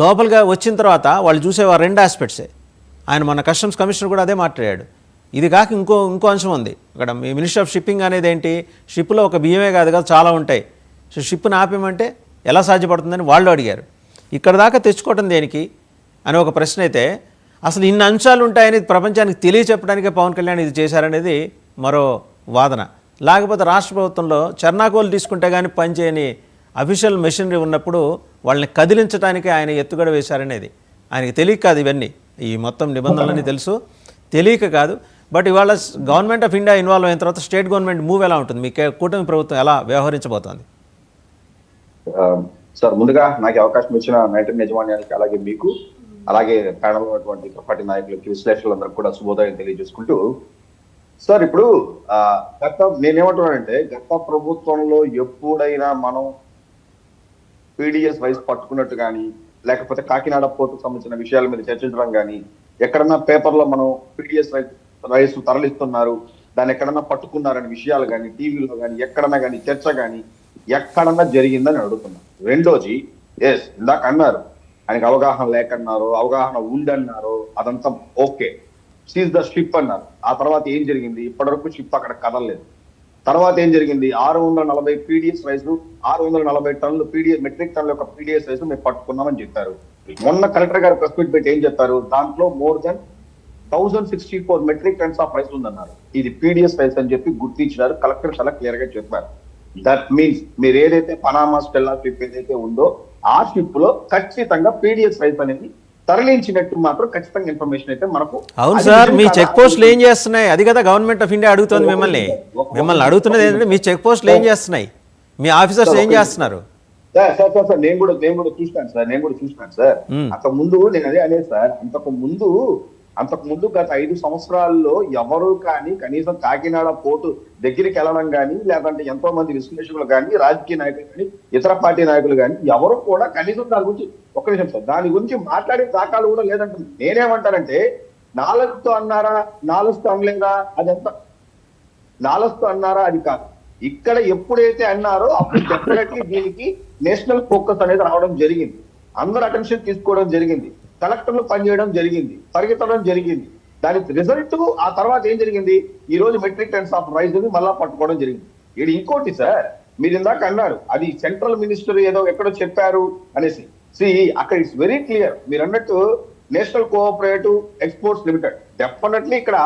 లోపలిగా వచ్చిన తర్వాత వాళ్ళు చూసేవారు రెండు ఆస్పెక్ట్సే. ఆయన మన కస్టమ్స్ కమిషనర్ కూడా అదే మాట్లాడాడు. ఇది కాక ఇంకో అంశం ఉంది అక్కడ. మినిస్ట్రీ ఆఫ్ షిప్పింగ్ అనేది ఏంటి, షిప్లో ఒక బియ్యమే కాదు కదా, చాలా ఉంటాయి. సో షిప్ని ఆపేమంటే ఎలా సాధ్యపడుతుందని వాళ్ళు అడిగారు. ఇక్కడ దాకా తెచ్చుకోవటం దేనికి అని ఒక ప్రశ్న అయితే, అసలు ఇన్ని అంశాలు ఉంటాయని ప్రపంచానికి తెలియచెప్పడానికే పవన్ కళ్యాణ్ ఇది చేశారనేది మరో వాదన. లేకపోతే రాష్ట్ర ప్రభుత్వంలో చెర్నాకోలు తీసుకుంటే కానీ పనిచేయని అఫీషియల్ మెషినరీ ఉన్నప్పుడు వాళ్ళని కదిలించడానికి ఆయన ఎత్తుగడ వేశారనేది ఆయనకి తెలియక కాదు. ఇవన్నీ ఈ మొత్తం నిబంధనలన్నీ తెలుసు, తెలియక కాదు. బట్ ఇవాళ గవర్నమెంట్ ఆఫ్ ఇండియా ఇన్వాల్వ్ అయిన తర్వాత స్టేట్ గవర్నమెంట్ మూవ్ ఎలా ఉంటుంది, మీ కూటమి ప్రభుత్వం ఎలా వ్యవహరించబోతోంది? సార్, ముందుగా నాకు అవకాశం ఇచ్చిన నైటర్ యజమాన్యానికి, అలాగే మీకు, అలాగే ప్యానల్ ఉన్నటువంటి పార్టీ నాయకులకి, విశ్లేషకులందరికీ కూడా శుభోదయం తెలియజేసుకుంటూ, సార్ ఇప్పుడు నేనేమంటున్నానంటే, గత ప్రభుత్వంలో ఎప్పుడైనా మనం పీడిఎస్ రైస్ పట్టుకున్నట్టు కానీ, లేకపోతే కాకినాడ పోర్టుకు సంబంధించిన విషయాల మీద చర్చించడం కానీ, ఎక్కడన్నా పేపర్లో మనం పీడిఎస్ రైస్ తరలిస్తున్నారు, దాన్ని ఎక్కడన్నా పట్టుకున్నారనే విషయాలు కానీ, టీవీలో కానీ, ఎక్కడన్నా కానీ చర్చ కానీ ఎక్కడన్నా జరిగిందని అడుగుతున్నాను. రెండోది, ఇందాక అన్నారు ఆయనకు అవగాహన లేకన్నారు, అవగాహన ఉందన్నారు, అదంతా ఓకే, సీజ్ ద షిప్ అన్నారు. ఆ తర్వాత ఏం జరిగింది? ఇప్పటివరకు షిప్ అక్కడ కదలలేదు. తర్వాత ఏం జరిగింది? 640 పీడిఎస్ రైస్, 640 టన్నులు మెట్రిక్ టన్నుల యొక్క పీడిఎస్ రైస్ మేము పట్టుకున్నామని చెప్పారు. మొన్న కలెక్టర్ గారు ప్రెస్ మీట్ పెట్టి ఏం చెప్పారు? దాంట్లో more than 1064 metric tons of rice ఉందన్నారు. ఇది పీడిఎస్ రైస్ అని చెప్పి గుర్తించినారు. కలెక్టర్ చాలా క్లియర్ గా చెప్పారు. దట్ మీన్స్ మీరు ఏదైతే పనామా స్టెల్లా షిప్ ఏదైతే ఉందో ఆ షిప్ లో ఖచ్చితంగా పీడిఎస్ రైస్ అనేది తరలించినట్టు మాత్రం ఖచ్చితంగా ఇన్ఫర్మేషన్ అయితే మనకు. అవును సార్, మీ చెక్ పోస్టులు ఏం చేస్తున్నాయి? అది కదా గవర్నమెంట్ ఆఫ్ ఇండియా అడుగుతుంది మిమ్మల్ని. అడుగుతున్నది ఏంటంటే మీ చెక్ పోస్టులు ఏం చేస్తున్నాయి, మీ ఆఫీసర్స్ ఏం చేస్తున్నారు? సార్ నేను కూడా చూసినాను సార్. అంతకు ముందు నేను అదే అనేది సార్, అంతకు ముందు గత 5 సంవత్సరాల్లో ఎవరు కానీ కనీసం కాకినాడ పోర్టు దగ్గరికి వెళ్ళడం కానీ, లేదంటే ఎంతో మంది విశ్లేషకులు కానీ, రాజకీయ నాయకులు కానీ, ఇతర పార్టీ నాయకులు కానీ ఎవరు కూడా కనీసం దాని గురించి ఒక్క నిమిషం సార్, దాని గురించి మాట్లాడే దాఖలు కూడా లేదంటుంది. నేనేమంటానంటే, నాలుగుతో అన్నారా, నాలుగుతో అనలేదా, అదంతా నాలుగుతో అన్నారా అది కాదు. ఇక్కడ ఎప్పుడైతే అన్నారో అప్పుడు డెఫినెట్లీ దీనికి నేషనల్ ఫోకస్ అనేది రావడం జరిగింది, అందరూ అటెన్షన్ తీసుకోవడం జరిగింది, కలెక్టర్లు పనిచేయడం జరిగింది, పరిగెత్తడం జరిగింది. దాని రిజల్ట్ ఆ తర్వాత ఏం జరిగింది? ఈ రోజు మెట్రిక్ టన్స్ ఆఫ్ రైస్ ని మళ్ళా పట్టుకోవడం జరిగింది. ఇది ఇంకోటి సార్, మీరు ఇందాక అన్నారు అది సెంట్రల్ మినిస్టర్ ఏదో ఎక్కడో చెప్పారు అనేసి. అక్కడ ఇట్స్ వెరీ క్లియర్. మీరు అన్నట్టు national cooperative exports limited definitely ఇక్కడ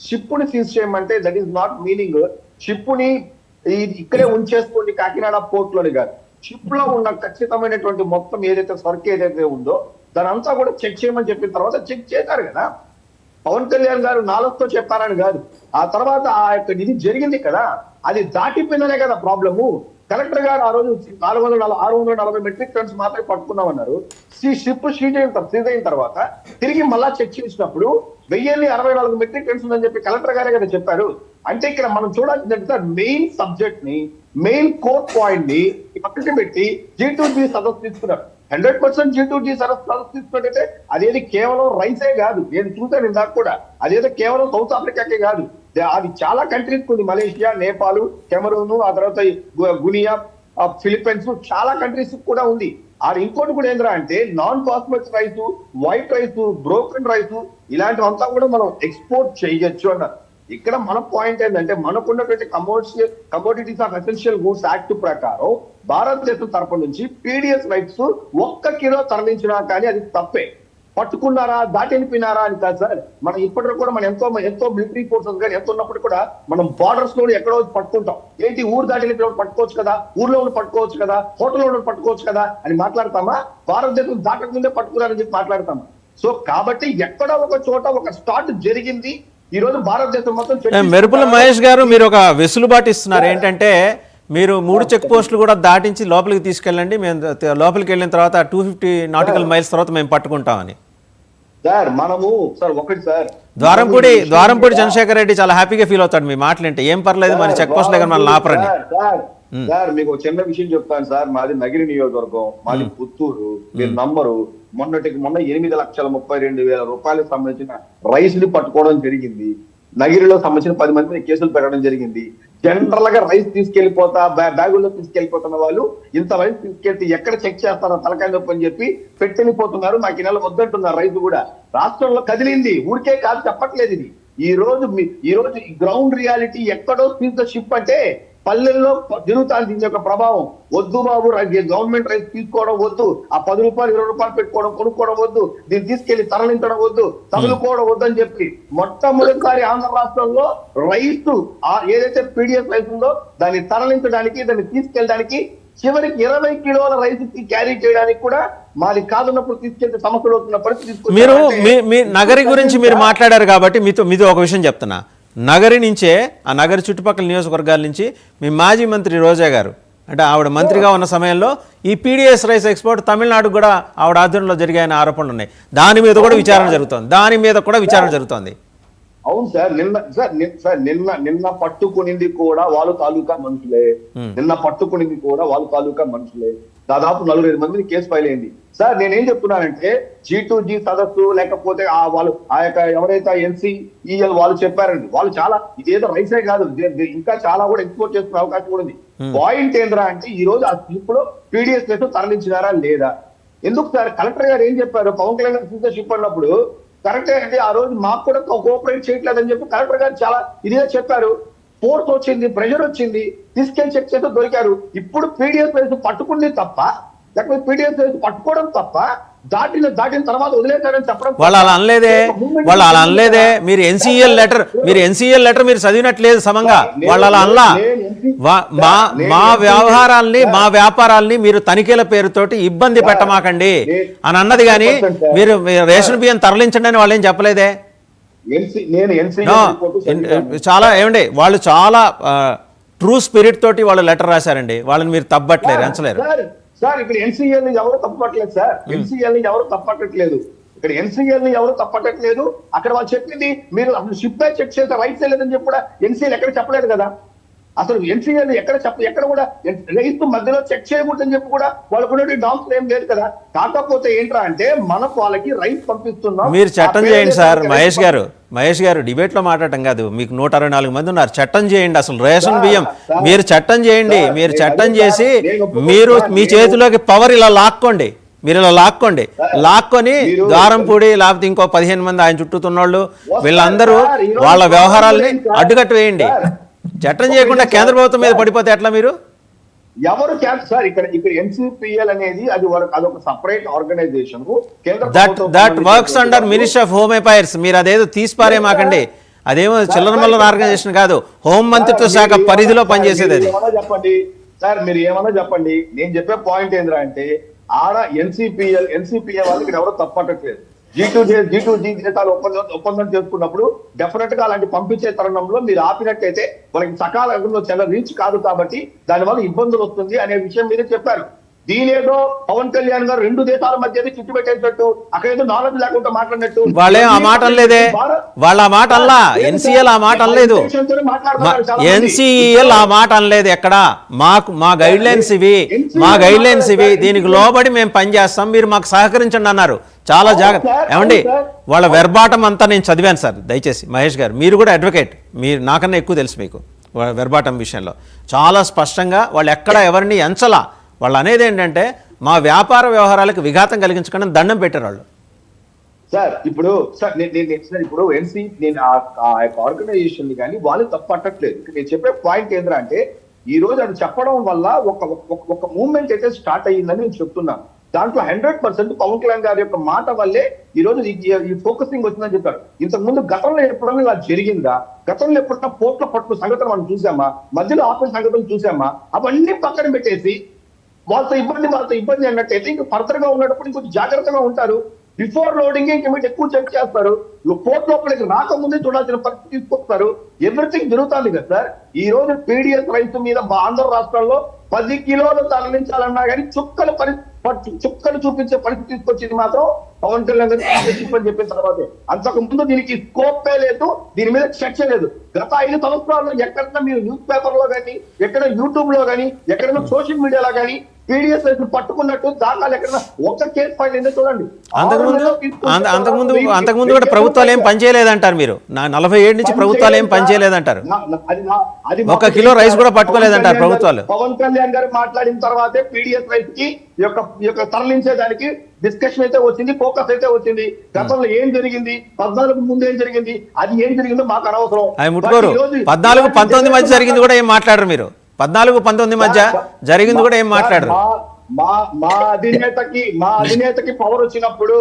షిప్ ని సీజ్ చేయమంటే that is not meaning ship ని ఇక్కడే ఉంచేసుకోండి కాకినాడ పోర్ట్ లోని కాదు. షిప్ లో ఉన్న ఖచ్చితమైనటువంటి మొత్తం ఏదైతే సరుకు ఏదైతే ఉందో దాని అంతా కూడా చెక్ చేయమని చెప్పిన తర్వాత చెక్ చేశారు కదా. పవన్ కళ్యాణ్ గారు నాలుగుతో చెప్పారని కాదు, ఆ తర్వాత ఆ యొక్క ఇది జరిగింది కదా, అది దాటిపోయిందనే కదా ప్రాబ్లము. కలెక్టర్ గారు ఆ రోజు 640 మెట్రిక్ టన్స్ మాత్రమే పట్టుకున్నామన్నారు. షిప్ సీజ్ అయిన తర్వాత తిరిగి మళ్ళా చెక్ చేసినప్పుడు 1064 మెట్రిక్ టన్స్ ఉందని చెప్పి కలెక్టర్ గారే కదా చెప్పారు. అంటే ఇక్కడ మనం చూడాల్సిందంటే మెయిన్ సబ్జెక్ట్ ని, మెయిన్ కోర్ పాయింట్ ని పక్కకి పెట్టి G2G సదస్సు తీసుకున్నారు. 100% G2G సదస్సు తీసుకున్నట్టయితే అదేది కేవలం రైసే కాదు, నేను చూసాను ఇందాక కూడా, అదేదో కేవలం సౌత్ ఆఫ్రికాకే కాదు, అది చాలా కంట్రీస్ ఉంది. మలేషియా, నేపాల్, కెమరూన్, ఆ తర్వాత గునియా, ఫిలిప్పైన్స్, చాలా కంట్రీస్ కూడా ఉంది. ఇంకోటి కూడా ఏంద్రా అంటే non cosmetic rice, white rice, broken rice ఇలాంటివంతా కూడా మనం ఎక్స్పోర్ట్ చేయొచ్చు అన్నారు. ఇక్కడ మన పాయింట్ ఏంటంటే మనకున్నటువంటి commodities of essential goods act ప్రకారం భారతదేశం తరపు నుంచి పీడిఎస్ రైట్స్ 1 కిలో తరలించినా కానీ అది తప్పే. పట్టుకున్నారా, దాటినిపోయినారా అని కాదు సార్. మనం ఇప్పటివరకు కూడా మనం ఎంతో మిలిటరీ ఫోర్సెస్ కానీ ఎంత ఉన్నప్పుడు కూడా మనం బార్డర్స్ లో ఎక్కడో పట్టుకుంటాం. ఏంటి ఊరు దాటిన పట్టుకోవచ్చు కదా, ఊర్లో ఉండి పట్టుకోవచ్చు కదా, హోటల్లో ఉండి పట్టుకోవచ్చు కదా అని మాట్లాడతామా? భారతదేశం దాటకముందే పట్టుకున్నారని చెప్పి మాట్లాడతామా? సో కాబట్టి ఎక్కడో ఒక చోట ఒక స్టార్ట్ జరిగింది. ఈ రోజు భారతదేశం మొత్తం మెరుపుల మహేష్ గారు మీరు ఒక వెసులుబాటు ఇస్తున్నారు. ఏంటంటే మీరు 3 చెక్ పోస్టులు కూడా దాటించి లోపలికి తీసుకెళ్ళండి, మేము లోపలికి వెళ్ళిన తర్వాత 250 నాటికల్ మైల్స్ తర్వాత మేము పట్టుకుంటామని. సార్ మనము సార్ ఒకటి సార్ ద్వారంపూడి చంద్రశేఖర్ రెడ్డి చాలా హ్యాపీగా ఫీల్ అవుతాడు మీ మాటలంటే. ఏం పర్లేదు, మన చెక్ పోస్ట్ దగ్గర మన ఆపరని. సార్ మీకు చిన్న విషయం చెప్తాను సార్. మాది నగిరి నియోజకవర్గం, మాది పుత్తూరు. మీరు నంబరు మొన్న 8,32,000 రూపాయలకు సంబంధించిన రైస్ ని పట్టుకోవడం జరిగింది. నగిరిలో సంబంధించిన 10 మంది కేసులు పెట్టడం జరిగింది. జనరల్ గా రైస్ తీసుకెళ్లిపోతా బ్యాగుల్లో తీసుకెళ్లిపోతున్న వాళ్ళు ఇంత రైస్ తీసుకెళ్తే ఎక్కడ చెక్ చేస్తారో తలకాయ నొప్పి అని చెప్పి పెట్టెళ్ళిపోతున్నారు. మాకు ఈ నెల వద్దంటున్నారు. రైస్ కూడా రాష్ట్రంలో కదిలింది, ఊరికే కాదు చెప్పట్లేదు. ఇది ఈ రోజు గ్రౌండ్ రియాలిటీ ఎక్కడో స్పీడ్ ద షిప్ అంటే పల్లెల్లో జరుగుతాను దీని యొక్క ప్రభావం. వద్దు బాబు, గవర్నమెంట్ రైస్ తీసుకోవడం వద్దు, ఆ 10 రూపాయలు 20 రూపాయలు పెట్టుకోవడం కొనుక్కోవడం వద్దు, దీన్ని తీసుకెళ్లి తరలించడం వద్దు, తగులుకోవడం వద్దు అని చెప్పి మొట్టమొదటిసారి ఆంధ్ర రాష్ట్రంలో రైస్ ఏదైతే పీడిఎస్ రైస్ ఉందో దాన్ని తరలించడానికి, దాన్ని తీసుకెళ్ళడానికి, చివరికి 20 కిలోల రైస్ క్యారీ చేయడానికి కూడా మాది కాదున్నప్పుడు తీసుకెళ్తే సమస్యలు అవుతున్న పరిస్థితి. మీరు మీ నగరి గురించి మీరు మాట్లాడారు కాబట్టి మీతో ఒక విషయం చెప్తున్నా. నగరి నుంచే, ఆ నగరి చుట్టుపక్కల నియోజకవర్గాల నుంచి మీ మాజీ మంత్రి రోజా గారు, అంటే ఆవిడ మంత్రిగా ఉన్న సమయంలో ఈ పీడిఎస్ రైస్ ఎక్స్పోర్ట్ తమిళనాడు కూడా ఆవిడ ఆధ్వర్యంలో జరిగాయనే ఆరోపణలు ఉన్నాయి. దాని మీద కూడా విచారణ జరుగుతోంది. అవును సార్, నిన్న పట్టుకునింది కూడా వాళ్ళు తాలూకా మనుషులే. దాదాపు 4-5 మందిని కేసు ఫైల్ అయింది. సార్ నేనేం చెప్తున్నానంటే G2G సదస్సు లేకపోతే ఆ యొక్క ఎవరైతే NCEL వాళ్ళు చెప్పారండి, వాళ్ళు చాలా ఇదేదో రైసే కాదు ఇంకా చాలా కూడా ఎక్స్పోర్ట్ చేసుకునే అవకాశం కూడా ఉంది. పాయింట్ ఏంద్రా అంటే ఈ రోజు ఆ షిప్ లో పీడిఎస్ రైస్ తరలించినారా లేదా? ఎందుకు సార్ కలెక్టర్ గారు ఏం చెప్పారు, పవన్ కళ్యాణ్ గారు షిప్ అన్నప్పుడు కరెక్టే అండి, ఆ రోజు మాకు కూడా కోఆపరేట్ చేయట్లేదని చెప్పి కలెక్టర్ గారు చాలా ఇదిగా చెప్పారు. ఫోర్స్ వచ్చింది, ప్రెషర్ వచ్చింది, తీసుకెళ్లి చెక్ చేస్తే దొరికారు. ఇప్పుడు పీడిఎస్ రైస్ పట్టుకుంది తప్ప, లేకపోతే పీడిఎస్ రైస్ పట్టుకోవడం తప్ప దాటిన తర్వాత వదిలేశారని చెప్పడం వాళ్ళు అలా అనలేదే. మీరు ఎన్సీఎల్ లెటర్ మీరు చదివినట్లేదు సమంగా. వాళ్ళు అలా అనలా. మా వ్యవహారాల్ని, మా వ్యాపారాల్ని మీరు తనిఖీల పేరుతోటి ఇబ్బంది పెట్టమాకండి అని అన్నది. కానీ మీరు రేషన్ బియ్యం తరలించండి అని వాళ్ళు ఏం చెప్పలేదే. వాళ్ళు చాలా ట్రూ స్పిరిట్ తోటి వాళ్ళు లెటర్ రాశారండి. వాళ్ళని మీరు తప్పట్లేరు, ఎంచలేరు. సార్ ఇక్కడ ఎన్సీఎల్ ని ఎవరు తప్పట్లేదు సార్, ఎన్సీఎల్ ని ఎవరు తప్పట్లేదు. ఇక్కడ ఎన్సీఎల్ ని ఎవరు తప్పట్లేదు. అక్కడ వాళ్ళు చెప్పింది మీరు షిప్ చెక్ చేస్తే రైట్ లేదని చెప్పి కూడా ఎన్సీఎల్ ఎక్కడ చెప్పలేదు కదా. అసలు ఎన్సీఎల్ ఎక్కడ కూడా రైతు మధ్యలో చెక్ చేయకూడదని చెప్పి కూడా వాళ్ళకు డామ్స్ ఏం లేదు కదా. కాకపోతే ఏంట్రా అంటే మనకు వాళ్ళకి రైతు పంపిస్తున్నాం. మీరు చట్టం చేయండి సార్. మహేష్ గారు డిబేట్ లో మాట్లాడటం కాదు. మీకు 164 మంది ఉన్నారు. చట్టం చేయండి. అసలు రేషన్ బియ్యం మీరు చట్టం చేయండి. మీరు చట్టం చేసి మీ చేతిలోకి పవర్ ఇలా లాక్కోండి. మీరు ఇలా లాక్కొని ద్వారంపూడి లేకపోతే ఇంకో 15 మంది ఆయన చుట్టూతున్నోళ్ళు వీళ్ళందరూ వాళ్ళ వ్యవహారాలని అడ్డుకట్టు వేయండి. చట్టం చేయకుండా కేంద్ర ప్రభుత్వం మీద పడిపోతే ఎట్లా? మీరు ఎవరు సార్ ఇక్కడ NCPL అనేది అదొక separate organization. That works under ministry of home affairs. మీరు అదేదో తీసిపారేమాకండి. అదేమో చిల్లర మల్లర ఆర్గనైజేషన్ కాదు, హోం మంత్రిత్వ శాఖ పరిధిలో పనిచేసేది అది. చెప్పండి సార్, మీరు ఏమన్నా చెప్పండి. నేను చెప్పే పాయింట్ ఏంద్రా అంటే ఆడ NCPL వాళ్ళకి ఎవరో తప్పట్టట్లేదు. G2G దేశాలు ఒప్పందం చేసుకున్నప్పుడు డెఫినెట్ గా అలాంటి పంపించే తరుణంలో మీరు ఆపినట్టయితే వాళ్ళకి సకాలంలో చాలా రీచ్ కాదు కాబట్టి దానివల్ల ఇబ్బందులు వస్తుంది అనే విషయం మీరే చెప్పారు. దీనేదో పవన్ కళ్యాణ్ గారు 2 దేశాల మధ్య చుట్టు పెట్టేటట్టు, అక్కడేదో నాలెడ్జ్ లేకుండా మాట్లాడినట్టు. వాళ్ళేం ఆ మాట అనలేదే. వాళ్ళ ఆ మాట అనలా. NCL ఆ మాట అనలేదు. NCEL ఆ మాట అనలేదు ఎక్కడ. మా గైడ్ లైన్స్ ఇవి, దీనికి లోబడి మేము పనిచేస్తాం, మీరు మాకు సహకరించండి అన్నారు. చాలా జాగ్రత్త. ఏమండి, వాళ్ళ వెర్బాటం అంతా నేను చదివాను సార్. దయచేసి మహేష్ గారు, మీరు కూడా అడ్వకేట్, మీరు నాకన్నా ఎక్కువ తెలుసు మీకు వెర్బాటం విషయంలో. చాలా స్పష్టంగా వాళ్ళు ఎక్కడ ఎవరిని ఎంచలా. వాళ్ళు అనేది ఏంటంటే మా వ్యాపార వ్యవహారాలకు విఘాతం కలిగించకుండా దండం పెట్టారు వాళ్ళు. సార్ ఇప్పుడు నేను ఆ యొక్క ఆర్గనైజేషన్ కానీ వాళ్ళు తప్పట్టట్లేదు. నేను చెప్పే పాయింట్ ఏంద్రా అంటే ఈ రోజు అది చెప్పడం వల్ల ఒక మూవ్మెంట్ అయితే స్టార్ట్ అయ్యిందని నేను చెప్తున్నాను. దాంట్లో 100% పవన్ కళ్యాణ్ గారి యొక్క మాట వల్లే ఈ రోజు ఈ ఫోకసింగ్ వచ్చిందని చెప్పారు. ఇంతకు ముందు గతంలో ఎప్పుడైనా ఇలా జరిగిందా? గతంలో ఎప్పుడైనా పోట్ల పట్టు సంగతులు మనం చూసామా? మధ్యలో ఆపిన సంగతులు చూసామా? అవన్నీ పక్కన పెట్టేసి వాళ్ళతో ఇబ్బంది అన్నట్టయితే ఇంకా ఫర్దర్ గా ఉన్నప్పుడు ఇంకొంచెం జాగ్రత్తగా ఉంటారు. బిఫోర్ లోడింగ్ ఇంకా మీరు ఎక్కువ చెక్ చేస్తారు. పోర్ట్ లోపలికి రాకముందే చూడాల్సిన పరిస్థితి తీసుకొస్తారు. ఎవ్రీథింగ్ జరుగుతుంది కదా సార్. ఈ రోజు పీడిఎస్ రైతు మీద ఆంధ్ర రాష్ట్రంలో 10 కిలోలు తరలించాలన్నా కానీ చుక్కలు చూపించే పరిస్థితి తీసుకొచ్చింది మాత్రం పవన్ కళ్యాణ్ గారు చెప్పిన తర్వాతే. అంతకు ముందు దీనికి స్కోపే లేదు, దీని మీద చర్చ లేదు. గత 5 సంవత్సరాల్లో ఎక్కడైనా మీరు న్యూస్ పేపర్ లో కానీ, ఎక్కడ యూట్యూబ్ లో కానీ, ఎక్కడైనా సోషల్ మీడియాలో కానీ పీడిఎస్ రైస్ పట్టుకున్నట్టు దాఖలు ఎక్కడ ఒక్క కేసు ఫైల్ ఏందో చూడండి. అంతకుముందు కూడా ప్రభుత్వాలు ఏం పనిచేయలేదంటారు మీరు. 47 నుంచి ప్రభుత్వాలు ఏం పనిచేయలేదంటారు. ఒక్క కిలో రైస్ కూడా పట్టుకోలేదంటారు ప్రభుత్వాలు. పవన్ కళ్యాణ్ గారు మాట్లాడిన తర్వాతే పీడిఎస్ రైస్ కి యొక్క తరలించేదానికి డిస్కషన్ అయితే వచ్చింది, ఫోకస్ అయితే వచ్చింది. గతంలో ఏం జరిగింది, 14 ముందు ఏం జరిగింది, అది ఏం జరిగిందో మాకు అనవసరం. అవి ముట్టుకోరు. 14-19 మధ్య జరిగింది కూడా ఏం మాట్లాడరు మీరు. 14-19 మధ్య జరిగింది కూడా ఏం మాట్లాడరు. మా అధినేతకి పవర్ వచ్చినప్పుడు,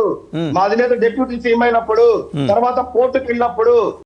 మా అధినేత డిప్యూటీ సీఎం అయినప్పుడు, తర్వాత కోర్టుకు వెళ్ళినప్పుడు